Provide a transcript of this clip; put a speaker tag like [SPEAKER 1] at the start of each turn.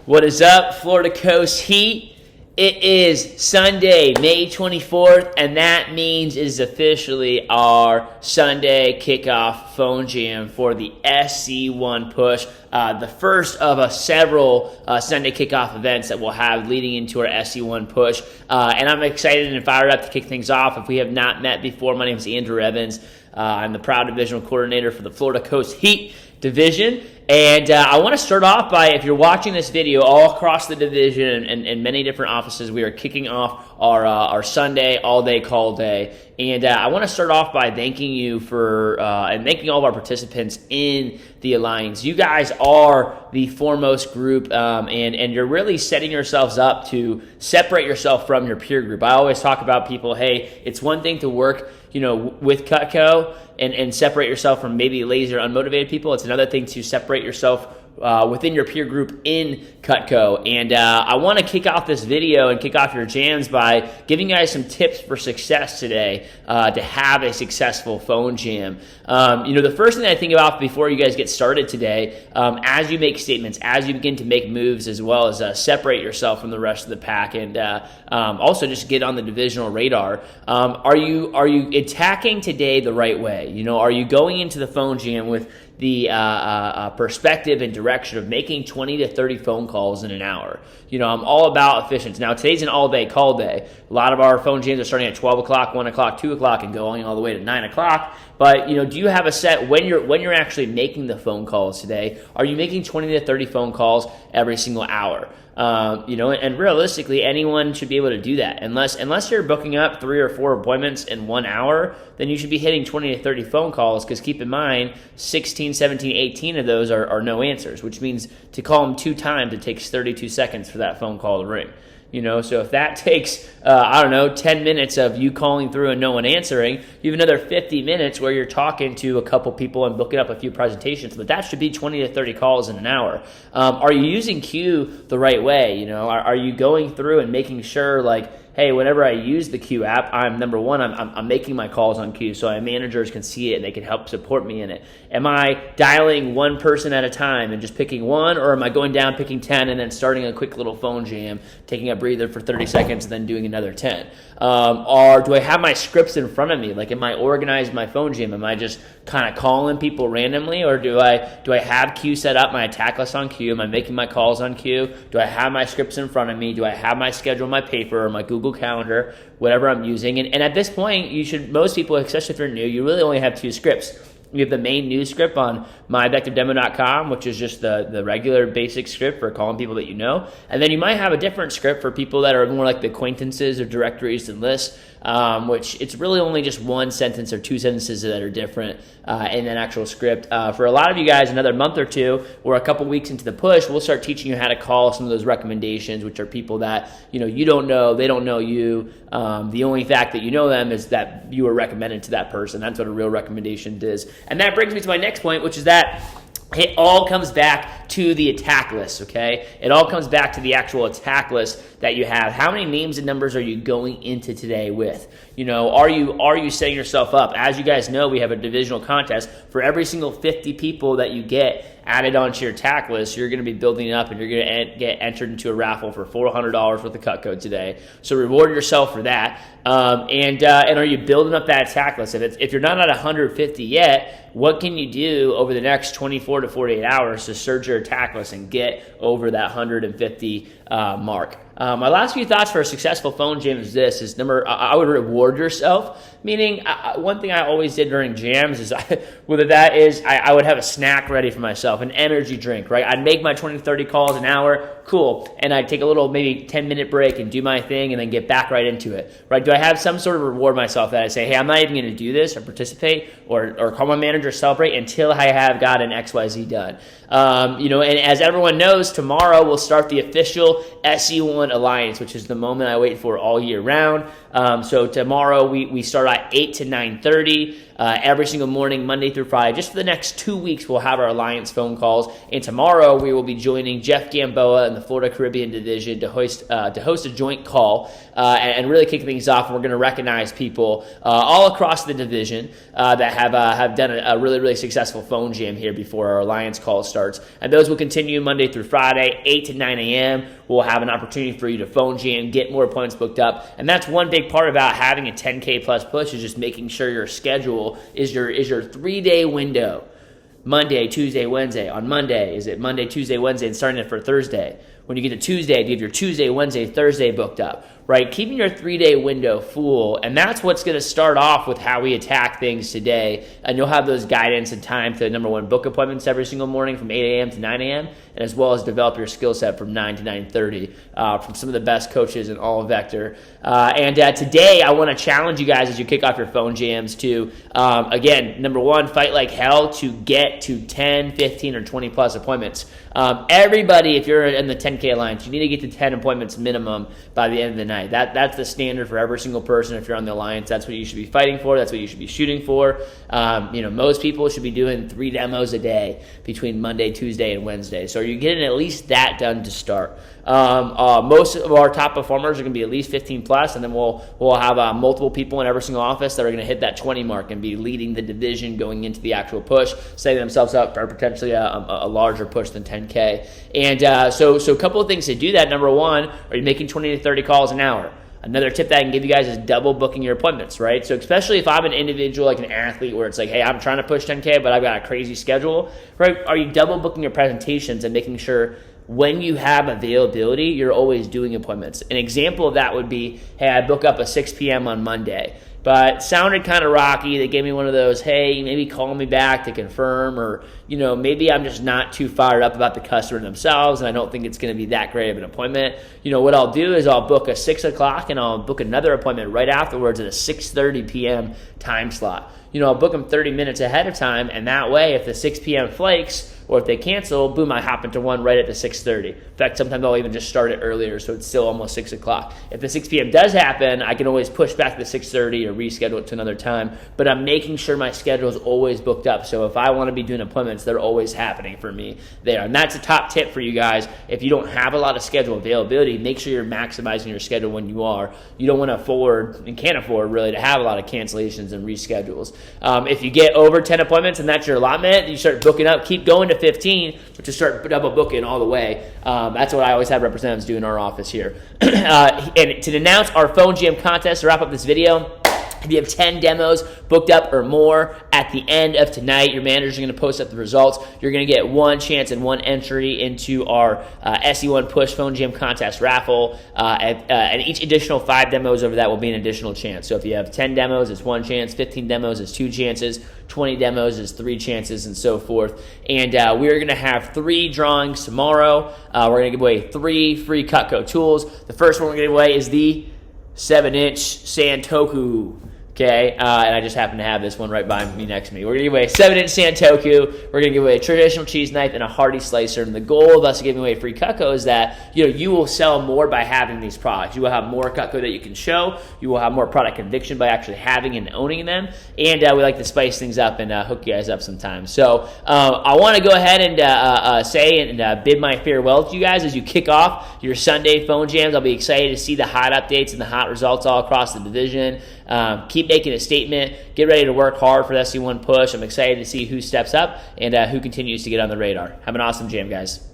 [SPEAKER 1] What is up, Florida Coast Heat? It is Sunday, May 24th, and that means it is officially our Sunday kickoff phone jam for the SC1 push, the first of several Sunday kickoff events that we'll have leading into our SC1 push. And I'm excited and fired up to kick things off. If we have not met before, my name is Andrew Evans. I'm the proud divisional coordinator for the Florida Coast Heat division. And I want to start off by, if you're watching this video all across the division and many different offices, we are kicking off our Sunday all-day call day. And I want to start off by thanking you for and thanking all of our participants in the Alliance. You guys are the foremost group, and you're really setting yourselves up to separate yourself from your peer group. I always talk about people, hey, it's one thing to work with Cutco and separate yourself from maybe lazy or unmotivated people. It's another thing to separate yourself within your peer group in Cutco. And I want to kick off this video and kick off your jams by giving you guys some tips for success today to have a successful phone jam. The first thing I think about before you guys get started today, as you make statements, as you begin to make moves, as well as separate yourself from the rest of the pack, and also just get on the divisional radar. Are you attacking today the right way? Are you going into the phone jam with the perspective and direction of making 20 to 30 phone calls in an hour? I'm all about efficiency. Now, today's an all-day call day. A lot of our phone jams are starting at 12 o'clock, 1 o'clock, 2 o'clock, and going all the way to 9 o'clock. But, do you have a set when you're actually making the phone calls today? Are you making 20 to 30 phone calls every single hour? And realistically, anyone should be able to do that. Unless you're booking up 3 or 4 appointments in 1 hour, then you should be hitting 20 to 30 phone calls, because keep in mind, 16, 17, 18 of those are no answers, which means to call them 2 times, it takes 32 seconds for that phone call to ring. So if that takes, 10 minutes of you calling through and no one answering, you have another 50 minutes where you're talking to a couple people and booking up a few presentations. But that should be 20 to 30 calls in an hour. Are you using Q the right way? Are you going through and making sure, hey, whenever I use the Q app, I'm making my calls on Q so my managers can see it and they can help support me in it. Am I dialing one person at a time and just picking one, or am I going down, picking 10, and then starting a quick little phone jam, taking a breather for 30 seconds, and then doing another 10? Or do I have my scripts in front of me? Am I organized my phone jam? Am I just kind of calling people randomly, or do I have Q set up, my attack list on Q? Am I making my calls on Q? Do I have my scripts in front of me? Do I have my schedule on my paper or my Google Calendar, whatever I'm using? And at this point, most people, especially if you're new, you really only have 2 scripts. You have the main news script on myeffectivedemo.com, which is just the regular basic script for calling people that you know. And then you might have a different script for people that are more like the acquaintances or directories and lists, which it's really only just 1 sentence or 2 sentences that are different in that actual script. For a lot of you guys, another month or 2 or a couple weeks into the push, we'll start teaching you how to call some of those recommendations, which are people that you don't know, they don't know you. The only fact that you know them is that you were recommended to that person. That's what a real recommendation is. And that brings me to my next point, which is that it all comes back to the attack list, okay? It all comes back to the actual attack list that you have. How many names and numbers are you going into today with? Are you setting yourself up? As you guys know, we have a divisional contest. For every single 50 people that you get added onto your attack list, you're going to be building it up, and you're going to get entered into a raffle for $400 worth of Cutco today. So reward yourself for that. And are you building up that attack list? If you're not at 150 yet, what can you do over the next 24 to 48 hours to surge your attack list and get over that 150 mark? My last few thoughts for a successful phone jam is this: I would reward yourself. Meaning, one thing I always did during jams is, I would have a snack ready for myself, an energy drink, right? I'd make my 20 to 30 calls an hour, cool, and I'd take a little maybe 10-minute break and do my thing and then get back right into it, right? Do I have some sort of reward myself that I say, hey, I'm not even going to do this or participate or call my manager, celebrate until I have gotten XYZ done? And as everyone knows, tomorrow we'll start the official SC1 Alliance, which is the moment I wait for all year round. So tomorrow we start at 8 to 9:30. every single morning, Monday through Friday. Just for the next 2 weeks, we'll have our Alliance phone calls. And tomorrow, we will be joining Jeff Gamboa in the Florida Caribbean Division to host a joint call and really kick things off. And we're going to recognize people all across the division that have done a really, really successful phone jam here before our Alliance call starts. And those will continue Monday through Friday, 8 to 9 a.m. We'll have an opportunity for you to phone jam, get more appointments booked up. And that's one big part about having a 10K plus push, is just making sure your schedule is your 3-day window. Monday, Tuesday, Wednesday. On Monday, is it Monday, Tuesday, Wednesday, and starting it for Thursday? When you get to Tuesday, you have your Tuesday, Wednesday, Thursday booked up, right? Keeping your 3-day window full, and that's what's going to start off with how we attack things today. And you'll have those guidance and time to, number one, book appointments every single morning from 8 a.m. to 9 a.m., and as well as develop your skill set from 9 to 9:30 from some of the best coaches in all of Vector. And today, I want to challenge you guys as you kick off your phone jams to, again, number one, fight like hell to get to 10, 15, or 20 plus appointments. Everybody, if you're in the 10K Alliance, you need to get to 10 appointments minimum by the end of the night. That's the standard for every single person. If you're on the Alliance, that's what you should be fighting for. That's what you should be shooting for. Most people should be doing 3 demos a day between Monday, Tuesday, and Wednesday. So you're getting at least that done to start. Most of our top performers are going to be at least 15 plus, and then we'll have multiple people in every single office that are going to hit that 20 mark and be leading the division going into the actual push, setting themselves up for potentially a larger push than 10K. And so a couple of things to do that. Number one, are you making 20 to 30 calls an hour? Another tip that I can give you guys is double booking your appointments, right? So especially if I'm an individual, like an athlete, where it's like, hey, I'm trying to push 10K, but I've got a crazy schedule, right? Are you double booking your presentations and making sure when you have availability, you're always doing appointments? An example of that would be, hey, I book up a 6 p.m. on Monday, but sounded kind of rocky. They gave me one of those, hey, maybe call me back to confirm, or, maybe I'm just not too fired up about the customer themselves, and I don't think it's going to be that great of an appointment. What I'll do is I'll book a 6 o'clock, and I'll book another appointment right afterwards at a 6:30 p.m. time slot. I'll book them 30 minutes ahead of time, and that way, if the 6 p.m. flakes, or if they cancel, boom, I hop into one right at the 6:30. In fact, sometimes I'll even just start it earlier, so it's still almost 6 o'clock. If the 6 p.m. does happen, I can always push back to 6:30 or reschedule it to another time, but I'm making sure my schedule is always booked up. So if I want to be doing appointments, they're always happening for me there. And that's a top tip for you guys. If you don't have a lot of schedule availability, make sure you're maximizing your schedule when you are. You don't want to afford, and can't afford really, to have a lot of cancellations and reschedules. If you get over 10 appointments and that's your allotment, you start booking up, keep going to 15, but just start double booking all the way. That's what I always have representatives do in our office here. And to announce our phone jam contest, to wrap up this video, if you have 10 demos booked up or more at the end of tonight, your managers are going to post up the results. You're going to get one chance and one entry into our SC1 Push Phone Jam Contest raffle. And each additional 5 demos over that will be an additional chance. So if you have 10 demos, it's 1 chance. 15 demos is 2 chances. 20 demos is 3 chances, and so forth. And we're going to have 3 drawings tomorrow. We're going to give away 3 free Cutco tools. The first one we're going to give away is the 7-inch Santoku. Okay, and I just happen to have this one right by me next to me. We're going to give away a 7-inch Santoku. We're going to give away a traditional cheese knife and a Hardy slicer. And the goal of us giving away free Cutco is that you will sell more by having these products. You will have more Cutco that you can show. You will have more product conviction by actually having and owning them. And we like to spice things up and hook you guys up sometimes. So I want to go ahead and say and bid my farewell to you guys as you kick off your Sunday phone jams. I'll be excited to see the hot updates and the hot results all across the division. Keep making a statement. Get ready to work hard for the SC1 push. I'm excited to see who steps up and who continues to get on the radar. Have an awesome jam, guys.